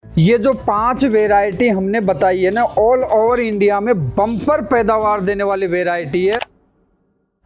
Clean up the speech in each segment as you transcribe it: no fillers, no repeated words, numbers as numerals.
ये जो 5 वेराइटी हमने बताई है ना, ऑल ओवर इंडिया में बम्पर पैदावार देने वाली वेराइटी है।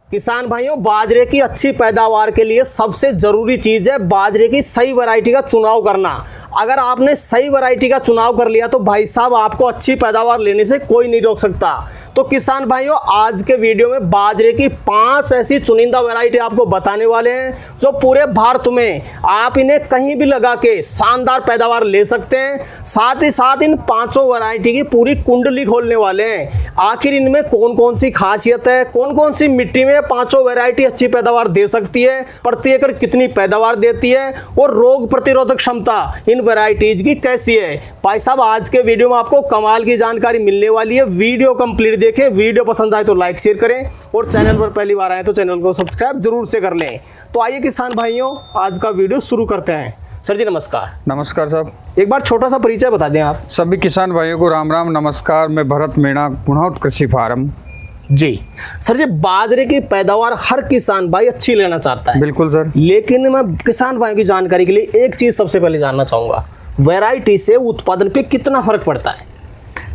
किसान भाइयों, बाजरे की अच्छी पैदावार के लिए सबसे ज़रूरी चीज़ है बाजरे की सही वैरायटी का चुनाव करना। अगर आपने सही वैरायटी का चुनाव कर लिया तो भाई साहब आपको अच्छी पैदावार लेने से कोई नहीं रोक सकता। तो किसान भाइयों, आज के वीडियो में बाजरे की 5 ऐसी चुनिंदा वैरायटी आपको बताने वाले हैं जो पूरे भारत में आप इन्हें कहीं भी लगा के शानदार पैदावार ले सकते हैं। साथ ही साथ इन 5 वैरायटी की पूरी कुंडली खोलने वाले हैं। आखिर इनमें कौन कौन सी खासियत है, कौन कौन सी मिट्टी में 5 वैरायटी अच्छी पैदावार दे सकती है, प्रति एकड़ कितनी पैदावार देती है और रोग प्रतिरोधक क्षमता इन वैरायटीज की कैसी है। भाई साहब, आज के वीडियो में आपको कमाल की जानकारी मिलने वाली है। वीडियो कंप्लीट देखें, वीडियो पसंद आए तो लाइक शेयर करें और चैनल पर पहली बार आए तो चैनल को सब्सक्राइब जरूर से कर लें। तो आइए किसान भाइयों, आज का वीडियो शुरू करते हैं। सर जी नमस्कार। नमस्कार साहब। एक बार छोटा सा परिचय बता दें आप। सभी किसान भाइयों को राम राम नमस्कार। मैं भरत मीणा, गुणवत्ता कृषि फार्म। जी सर जी, बाजरे की पैदावार हर किसान भाई अच्छी लेना चाहता है। बिल्कुल सर। लेकिन मैं किसान भाइयों की जानकारी के लिए एक चीज़ सबसे पहले जानना चाहूँगा, वैरायटी से उत्पादन पे कितना फर्क पड़ता है?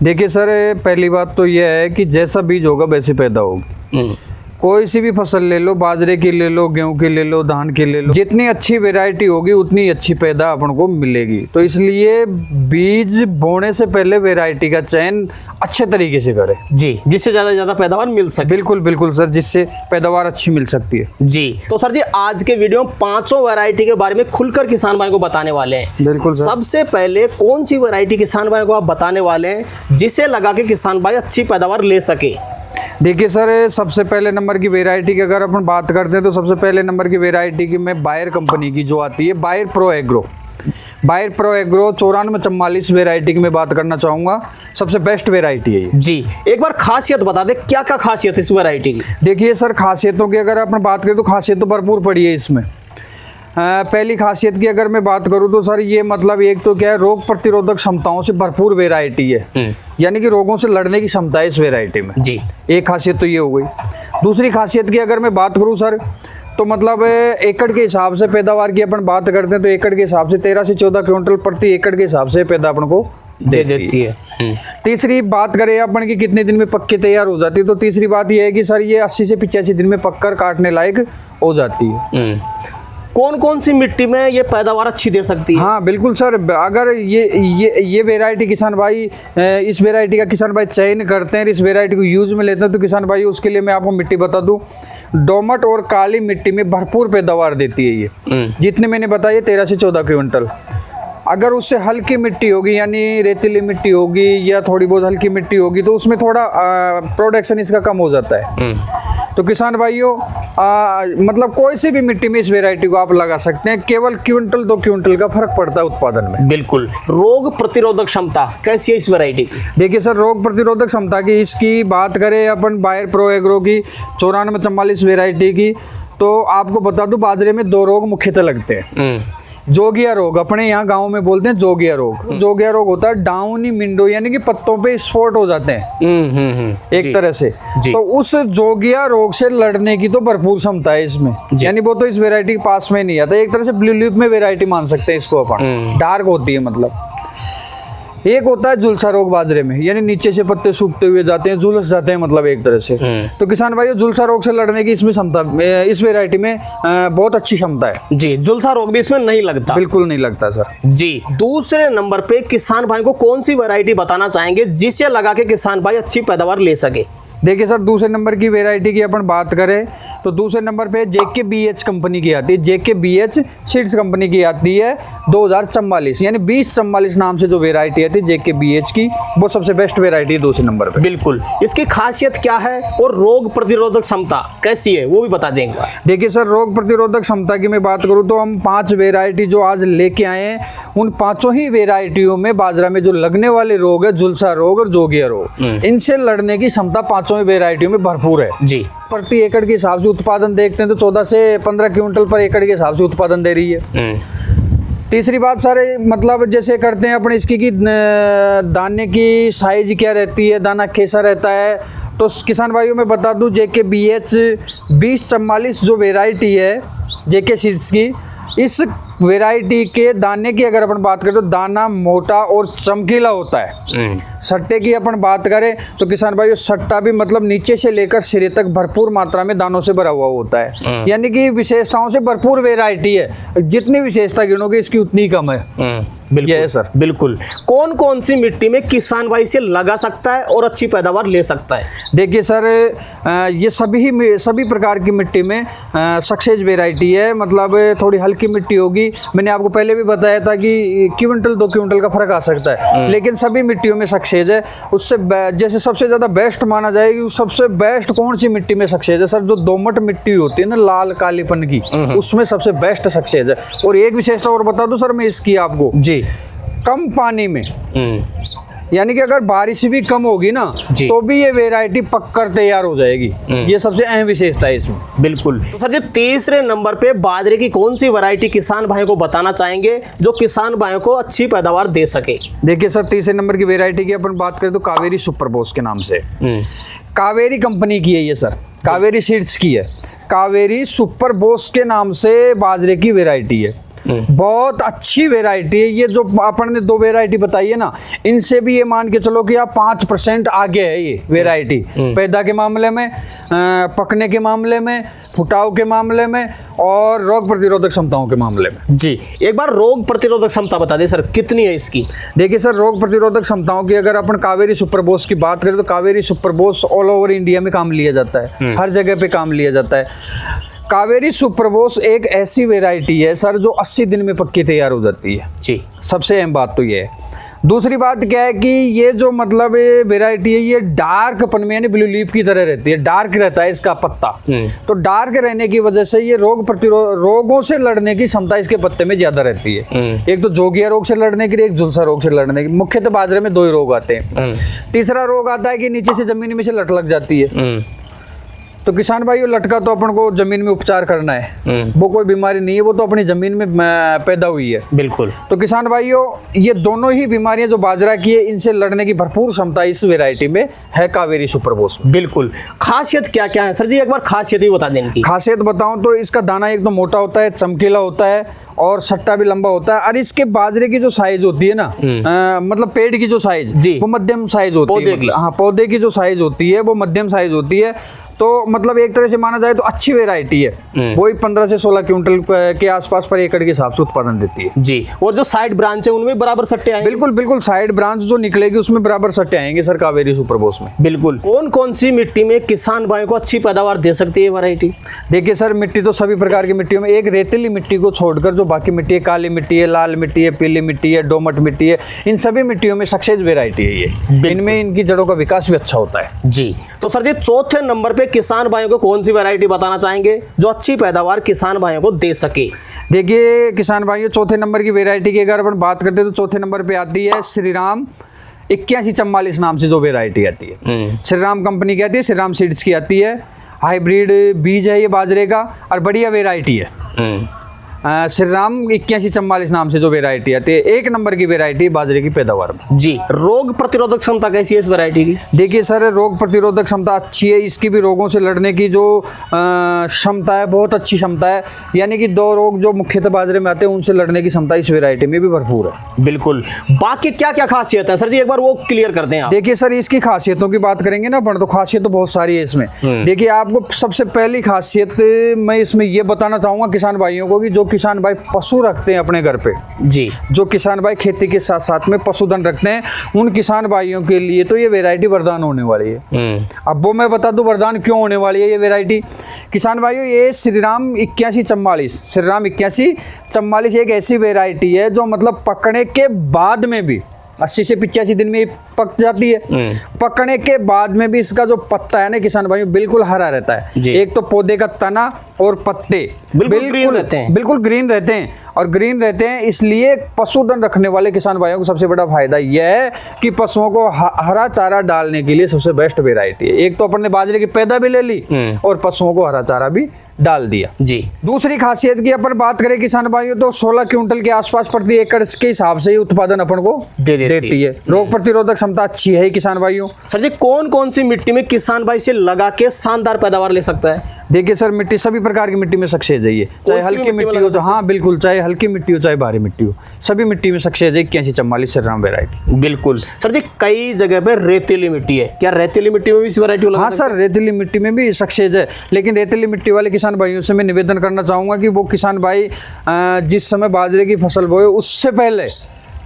देखिए सर, पहली बात तो यह है कि जैसा बीज होगा वैसे पैदा होगी। कोई सी भी फसल ले लो, बाजरे की ले लो, गेहूं की ले लो, धान की ले लो, जितनी अच्छी वैरायटी होगी उतनी अच्छी पैदा अपन को मिलेगी। तो इसलिए बीज बोने से पहले वैरायटी का चयन अच्छे तरीके से करें जी, जिससे ज़्यादा से ज़्यादा पैदावार मिल सके। बिल्कुल बिल्कुल सर, जिससे पैदावार अच्छी मिल सकती है जी। तो सर जी, आज के वीडियो में 5 वैरायटी के बारे में खुलकर किसान भाई को बताने वाले हैं। बिल्कुल सर। सबसे पहले कौन सी वैरायटी किसान भाई को आप बताने वाले हैं जिसे लगा के किसान भाई अच्छी पैदावार ले सके? देखिए सर, सबसे पहले नंबर की वैरायटी की अगर अपन बात करते हैं तो सबसे पहले नंबर की वैरायटी की मैं बायर कंपनी की जो आती है, बायर प्रो एग्रो 9444 वैरायटी की मैं बात करना चाहूँगा। सबसे बेस्ट वैरायटी है ये। जी, एक बार खासियत बता दें, क्या क्या खासियत है इस वैरायटी की? देखिए सर, खासियतों की अगर अपन बात करें तो खासियत तो भरपूर पड़ी है इसमें। पहली खासियत की अगर मैं बात करूं तो सर ये मतलब एक तो क्या है, रोग प्रतिरोधक क्षमताओं से भरपूर वैरायटी है, यानी कि रोगों से लड़ने की क्षमता है इस वैरायटी में। जी, एक खासियत तो ये हो गई। दूसरी खासियत की अगर मैं बात करूं सर तो मतलब एकड़ के हिसाब से पैदावार की अपन बात करते हैं तो एकड़ के हिसाब से 13 से 14 क्विंटल प्रति एकड़ के हिसाब से पैदा अपन को दे देती है। तीसरी बात करें अपन की कितने दिन में पक्के तैयार हो जाती है, तो तीसरी बात यह है कि सर ये 80 से 85 दिन में पककर काटने लायक हो जाती है। कौन कौन सी मिट्टी में ये पैदावार अच्छी दे सकती है? हाँ बिल्कुल सर, अगर ये वैरायटी किसान भाई इस वैरायटी का किसान भाई चयन करते हैं, इस वैरायटी को यूज में लेते हैं तो किसान भाई उसके लिए मैं आपको मिट्टी बता दूं, दोमट और काली मिट्टी में भरपूर पैदावार देती है ये। जितने मैंने बताया 13 से 14 क्विंटल। अगर उससे हल्की मिट्टी होगी, यानी रेतीली मिट्टी होगी या थोड़ी बहुत हल्की मिट्टी होगी, तो उसमें थोड़ा प्रोडक्शन इसका कम हो जाता है। तो किसान भाइयों, मतलब कोई सी भी मिट्टी में इस वैरायटी को आप लगा सकते हैं, केवल क्विंटल 2 क्विंटल का फर्क पड़ता है उत्पादन में। बिल्कुल। रोग प्रतिरोधक क्षमता कैसी है इस वैरायटी की? देखिए सर, रोग प्रतिरोधक क्षमता की इसकी बात करें अपन बायर प्रो एग्रो की 9444 वैरायटी की, तो आपको बता दूं बाजरे में 2 रोग मुख्यतः लगते हैं। जोगिया रोग, अपने यहाँ गांव में बोलते हैं जोगिया रोग। जोगिया रोग होता है डाउनी मिंडो, यानी कि पत्तों पे स्पॉट हो जाते हैं एक तरह से। तो उस जोगिया रोग से लड़ने की तो भरपूर क्षमता है इसमें, यानी वो तो इस वैरायटी के पास में नहीं आता। एक तरह से ब्लू लीफ में वैरायटी मान सकते हैं इसको अपन, डार्क होती है मतलब। एक होता है झुलसा रोग बाजरे में, यानी नीचे से पत्ते सूखते हुए जाते हैं, झुलस जाते हैं मतलब एक तरह से। तो किसान भाइयों, झुलसा रोग से लड़ने की इसमें क्षमता, इस वैरायटी में बहुत अच्छी क्षमता है। जी, झुलसा रोग भी इसमें नहीं लगता? बिल्कुल नहीं लगता सर। जी। दूसरे नंबर पे किसान भाई को कौन सी वैरायटी बताना चाहेंगे जिसे लगा के किसान भाई अच्छी पैदावार ले सके? देखिए सर, दूसरे नंबर की वैरायटी की अपन बात करें तो दूसरे नंबर पे JKBH कंपनी की आती है। JKBH सीड्स कंपनी की आती है 2044, यानी 2044 नाम से जो वैरायटी आती है JKBH की, वो सबसे बेस्ट वैरायटी है दूसरे नंबर पे। बिल्कुल। इसकी खासियत क्या है और रोग प्रतिरोधक क्षमता कैसी है वो भी बता देंगे? देखिए सर, रोग प्रतिरोधक क्षमता की मैं बात करूँ तो हम 5 वैरायटी जो आज लेके आए हैं, उन 5 ही वैरायटियों में बाजरा में जो लगने वाले रोग है, झुलसा रोग और जोगिया रोग, इनसे लड़ने की क्षमता 5 वैरायटियों में भरपूर है। जी। प्रति एकड़ के हिसाब से उत्पादन देखते हैं तो 14 से 15 क्विंटल पर एकड़ के हिसाब से उत्पादन दे रही है। तीसरी बात सर, मतलब जैसे करते हैं अपन इसकी कि दाने की साइज क्या रहती है, दाना कैसा रहता है, तो किसान भाइयों में बता दूं JKBH 2044 जो वैरायटी है JK सीड्स की, इस वैरायटी के दाने की अगर अपन बात करें तो दाना मोटा और चमकीला होता है। सट्टे की अपन बात करें तो किसान भाई सट्टा भी मतलब नीचे से लेकर सिरे तक भरपूर मात्रा में दानों से भरा हुआ होता है, यानी कि विशेषताओं से भरपूर वैरायटी है। जितनी विशेषता गिनोगे इसकी उतनी कम है। बिल्कुल ये है सर। बिल्कुल। कौन कौन सी मिट्टी में किसान भाई से लगा सकता है और अच्छी पैदावार ले सकता है? देखिए सर, ये सभी प्रकार की मिट्टी में सक्सेस वैरायटी है। मतलब थोड़ी हल्की मिट्टी होगी, मैंने आपको पहले भी बताया था कि क्विंटल 2 क्विंटल का फर्क आ सकता है, लेकिन सभी मिट्टियों में सक्सेस है। उससे जैसे सबसे ज़्यादा बेस्ट माना जाएगी, सबसे बेस्ट कौन सी मिट्टी में सक्सेस है सर? जो दोमट मिट्टी होती है ना, लाल कालीपन की, उसमें सबसे बेस्ट सक्सेस है। और एक विशेषता और बता दूं सर मैं इसकी आपको जी, कम पानी में, यानी कि अगर बारिश भी कम होगी ना तो भी ये वैरायटी पककर तैयार हो जाएगी। ये सबसे अहम विशेषता है इसमें। बिल्कुल। तो सर जी, तीसरे नंबर पे बाजरे की कौन सी वैरायटी किसान भाइयों को बताना चाहेंगे जो किसान भाइयों को अच्छी पैदावार दे सके? देखिए सर, तीसरे नंबर की वैरायटी की अपन बात करें तो कावेरी सुपर बोस के नाम से, कावेरी कंपनी की है ये सर, कावेरी सीड्स की है। कावेरी सुपर बोस के नाम से बाजरे की वैरायटी है, बहुत अच्छी वैरायटी है। ये जो अपन ने 2 वैरायटी बताई है ना, इनसे भी ये मान के चलो कि आप 5% आगे है ये वैरायटी, पैदा के मामले में, पकने के मामले में, फुटाव के मामले में और रोग प्रतिरोधक क्षमताओं के मामले में। जी, एक बार रोग प्रतिरोधक क्षमता बता दें सर, कितनी है इसकी? देखिए सर, रोग प्रतिरोधक क्षमताओं की अगर अपन कावेरी सुपर बोस की बात करें तो Kaveri super Bose all over India में काम लिया जाता है, हर जगह पे काम लिया जाता है। कावेरी सुपर बोस एक ऐसी वैरायटी है सर जो 80 दिन में पक्की तैयार हो जाती है। जी, सबसे अहम बात तो ये है। दूसरी बात क्या है कि ये जो मतलब वैरायटी है ये डार्क पन में यानी ब्लू लीफ की तरह रहती है, डार्क रहता है इसका पत्ता। तो डार्क रहने की वजह से ये रोगों से लड़ने की क्षमता इसके पत्ते में ज्यादा रहती है। एक तो जोगिया रोग से लड़ने की, एक झुलसा रोग से लड़ने की। मुख्यतः बाजरे में 2 ही रोग आते हैं। तीसरा रोग आता है कि नीचे से जमीन में से लट लग जाती है। तो किसान भाइयों, लटका तो अपन को जमीन में उपचार करना है, वो कोई बीमारी नहीं है, वो तो अपनी जमीन में पैदा हुई है। बिल्कुल। तो किसान भाइयों, ये दोनों ही बीमारियां जो बाजरा की है, इनसे लड़ने की भरपूर क्षमता इस वैरायटी में है कावेरी सुपर बोस। बिल्कुल। खासियत क्या क्या है सर जी, एक बार खासियत ही बता दें इनकी। खासियत बताऊं तो इसका दाना एक तो मोटा होता है, चमकीला होता है और सट्टा भी लंबा होता है। और इसके बाजरे की जो साइज होती है ना, मतलब पेड़ की जो साइज, वो मध्यम साइज होती है। हाँ, पौधे की जो साइज होती है वो मध्यम साइज होती है। तो मतलब एक तरह से माना जाए तो अच्छी वैरायटी है। वही 15 से 16 क्विंटल के आसपास पर एकड़ के हिसाब से उत्पादन देती है। जी। और जो साइड ब्रांच है उनमें बराबर सट्टे आएंगे? बिल्कुल बिल्कुल, साइड ब्रांच जो निकलेगी उसमें बराबर सट्टे आएंगे सर कावेरी सुपर बोस में। बिल्कुल। कौन कौन सी मिट्टी में किसान भाइयों को अच्छी पैदावार दे सकती है वैरायटी? देखिए सर, मिट्टी तो सभी प्रकार की मिट्टियों में, एक रेतीली मिट्टी को छोड़कर जो बाकी मिट्टी है, काली मिट्टी है, लाल मिट्टी है, पीली मिट्टी है, दोमट मिट्टी है, इन सभी मिट्टियों में सक्सेस वैरायटी है ये। इनमें इनकी जड़ों का विकास भी अच्छा होता है। जी। तो सर जी, चौथे नंबर पे किसान भाइयों को कौन सी वैरायटी बताना चाहेंगे जो अच्छी पैदावार किसान भाइयों को दे सके? देखिए किसान भाइयों, चौथे नंबर की वैरायटी की अगर अपन बात करते हैं तो चौथे नंबर पे आती है श्रीराम 8144 नाम से जो वैरायटी आती है। श्रीराम कंपनी की आती है, श्रीराम सीड्स की आती है। हाइब्रिड बीज है ये बाजरे का और बढ़िया वैरायटी है। श्रीराम 8144 नाम से जो वैरायटी आती है, 1 नंबर की वैरायटी बाजरे की पैदावार में। जी। रोग प्रतिरोधक क्षमता कैसी है इस वैरायटी की? देखिए सर, रोग प्रतिरोधक क्षमता अच्छी है इसकी भी। रोगों से लड़ने की जो क्षमता है, बहुत अच्छी क्षमता है। यानी कि 2 रोग जो मुख्यतः बाजरे में आते हैं उनसे लड़ने की क्षमता इस वैरायटी में भी भरपूर है। बिल्कुल। बाकी क्या क्या खासियत है सर जी, एक बार वो क्लियर कर दें आप। देखिए सर, इसकी खासियतों की बात करेंगे ना अपन, तो खासियत तो बहुत सारी है इसमें। देखिए, आपको सबसे पहली खासियत मैं इसमें ये बताना चाहूंगा किसान भाइयों को कि जो किसान भाई पशु रखते हैं अपने घर पे, जी, जो किसान भाई खेती के साथ साथ में पशुधन रखते हैं, उन किसान भाइयों के लिए तो ये वैरायटी वरदान होने वाली है। अब वो मैं बता दूं वरदान क्यों होने वाली है ये वैरायटी। किसान भाइयों, ये श्रीराम 8144 एक ऐसी वैरायटी है जो मतलब पकने के बाद में भी 80 से 85 दिन में पक जाती है। पकने के बाद में भी इसका जो पत्ता है ना किसान भाइयों, बिल्कुल हरा रहता है। एक तो पौधे का तना और पत्ते बिल्कुल ग्रीन रहते हैं और ग्रीन रहते हैं। इसलिए पशुधन रखने वाले किसान भाइयों को सबसे बड़ा फायदा यह है कि पशुओं को हरा चारा डालने के लिए सबसे बेस्ट वैरायटी है। एक तो अपन ने बाजरे की पैदा भी ले ली और पशुओं को हरा चारा भी डाल दिया। जी। दूसरी खासियत की अपन बात करें किसान भाइयों, तो 16 क्विंटल के आसपास प्रति एकड़ के हिसाब से ही उत्पादन अपन को देती है। रोग प्रतिरोधक क्षमता अच्छी है किसान भाइयों। सर जी, कौन कौन सी मिट्टी में किसान भाई से लगा के शानदार पैदावार ले सकता है? देखिए सर, मिट्टी सभी प्रकार की मिट्टी में सक्सेस है ये, चाहे हल्की मिट्टी हो, हाँ बिल्कुल, चाहे हल्की मिट्टी हो चाहे भारी मिट्टी हो, सभी मिट्टी में सक्सेस है 8144 श्रीराम वैरायटी। बिल्कुल सर जी, कई जगह पे रेतीली मिट्टी है, क्या रेतीली मिट्टी में भी इस वैरायटी लगा? हाँ सर, रेतीली मिट्टी में भी सक्सेस है, लेकिन रेतीली मिट्टी वाले किसान भाइयों से मैं निवेदन करना चाहूँगा कि वो किसान भाई जिस समय बाजरे की फसल बोए उससे पहले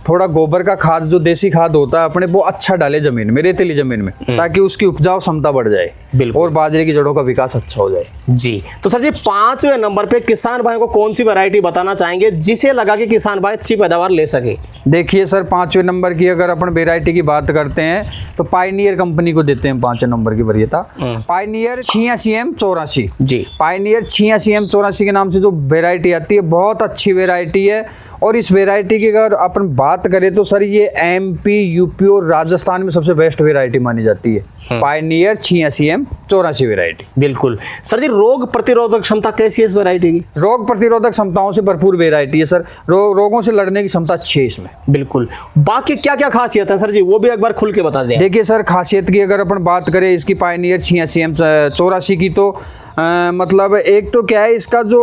थोड़ा गोबर का खाद, जो देसी खाद होता है अपने, वो अच्छा डाले जमीन में, रेतीली जमीन में, ताकि उसकी उपजाऊ क्षमता बढ़ जाए बिल्कुल, और बाजरे की जड़ों का विकास अच्छा हो जाए। जी तो सर जी, 5वें नंबर पे किसान भाई को कौन सी वैरायटी बताना चाहेंगे जिसे लगा कि किसान भाई अच्छी पैदावार ले सके? देखिए सर, 5वें नंबर की अगर अपन वेरायटी की बात करते हैं तो पायनियर कंपनी को देते हैं 5वें नंबर की वरीयता, पायनियर 86M84। जी, पायनियर 86M84 के नाम से जो वेरायटी आती है, बहुत अच्छी वेरायटी है। और इस वेरायटी की अगर अपन बात करें तो सर ये MP, UP और राजस्थान में सबसे बेस्ट वेरायटी मानी जाती है, पायनियर 86M84 वेरायटी। बिल्कुल सर जी, रोग प्रतिरोधक क्षमता कैसी है इस वैरायटी की? रोग प्रतिरोधक क्षमताओं से भरपूर वेरायटी है सर, रोगों से लड़ने की क्षमता अच्छी है इसमें। बिल्कुल, बाकी क्या क्या खासियत है सर जी, वो भी एक बार खुल के बता दें। देखिए सर, खासियत की अगर अपन बात करें इसकी पायनियर 86M84 की, तो मतलब एक तो क्या है, इसका जो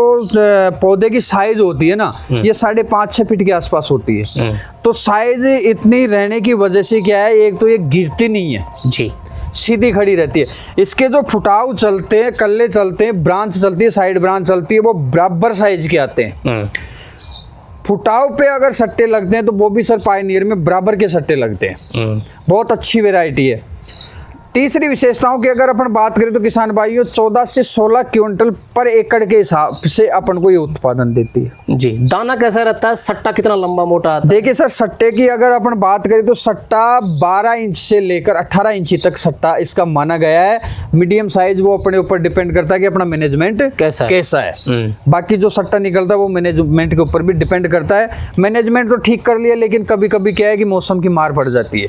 पौधे की साइज होती है ना, ये 5.5-6 फीट के आसपास होती है। तो साइज इतनी रहने की वजह से क्या है, एक तो ये गिरती नहीं है जी, सीधी खड़ी रहती है। इसके जो फुटाव चलते हैं, कल्ले चलते हैं, ब्रांच चलती है, साइड ब्रांच चलती है, वो बराबर साइज के आते हैं। फुटाव पे अगर सट्टे लगते हैं तो वो भी सर पायनियर में बराबर के सट्टे लगते हैं। बहुत अच्छी वेरायटी है। तीसरी विशेषताओं की अगर अपन बात करें तो किसान भाइयों 14 से 16 क्विंटल पर एकड़ के हिसाब से अपन को ये उत्पादन देती है। जी, दाना कैसा रहता है, सट्टा कितना लंबा मोटा आता है? देखिए सर, सट्टे की अगर अपन बात करें तो सट्टा 12 इंच से लेकर 18 इंच तक सट्टा इसका माना गया है। मीडियम साइज वो अपने ऊपर डिपेंड करता है कि अपना मैनेजमेंट कैसा है। बाकी जो सट्टा निकलता है वो मैनेजमेंट के ऊपर भी डिपेंड करता है। मैनेजमेंट तो ठीक कर लिया, लेकिन कभी कभी क्या है कि मौसम की मार पड़ जाती है,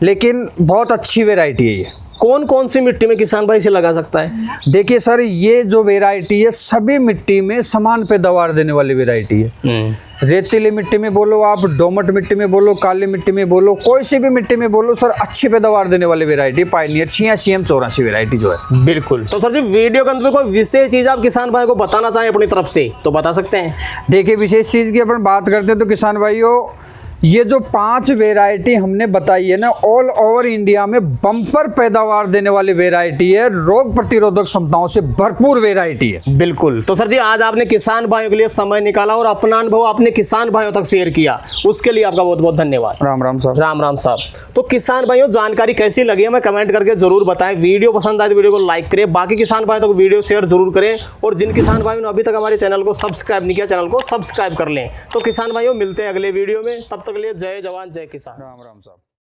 लेकिन बहुत अच्छी वेरायटी है ये। कौन कौन सी मिट्टी में किसान भाई से लगा सकता है? देखिए सर, ये जो वेरायटी है सभी मिट्टी में समान पैदावार देने वाली वेरायटी है। रेतीली मिट्टी में बोलो आप, दोमट मिट्टी में बोलो, काली मिट्टी में बोलो, कोई सी भी मिट्टी में बोलो सर, अच्छी पैदावार देने वाली वेरायटी पायनियर 86M84 वेरायटी जो है। बिल्कुल। तो सर जी, वीडियो के अंत में कोई विशेष चीज आप किसान भाई को बताना चाहें अपनी तरफ से तो बता सकते हैं? देखिए, विशेष चीज की अपन बात करते हैं तो किसान भाइयों, ये जो 5 वेरायटी हमने बताई है ना, ऑल ओवर इंडिया में बम्पर पैदावार देने वाली वेरायटी है, रोग प्रतिरोधक क्षमताओं से भरपूर वेरायटी है। बिल्कुल। तो सर जी, आज आपने किसान भाइयों के लिए समय निकाला और अपना अनुभव आपने किसान भाइयों तक शेयर किया, उसके लिए आपका बहुत बहुत धन्यवाद। राम राम साहब। राम राम साहब। तो किसान भाइयों, जानकारी कैसी लगी हमें कमेंट करके जरूर बताएं। वीडियो पसंद आए तो वीडियो को लाइक करें, बाकी किसान भाइयों तक वीडियो शेयर जरूर करें, और जिन किसान भाइयों ने अभी तक हमारे चैनल को सब्सक्राइब नहीं किया, चैनल को सब्सक्राइब कर लें। तो किसान भाइयों, मिलते हैं अगले वीडियो में, तब तक के लिए जय जवान जय किसान। राम राम साहब।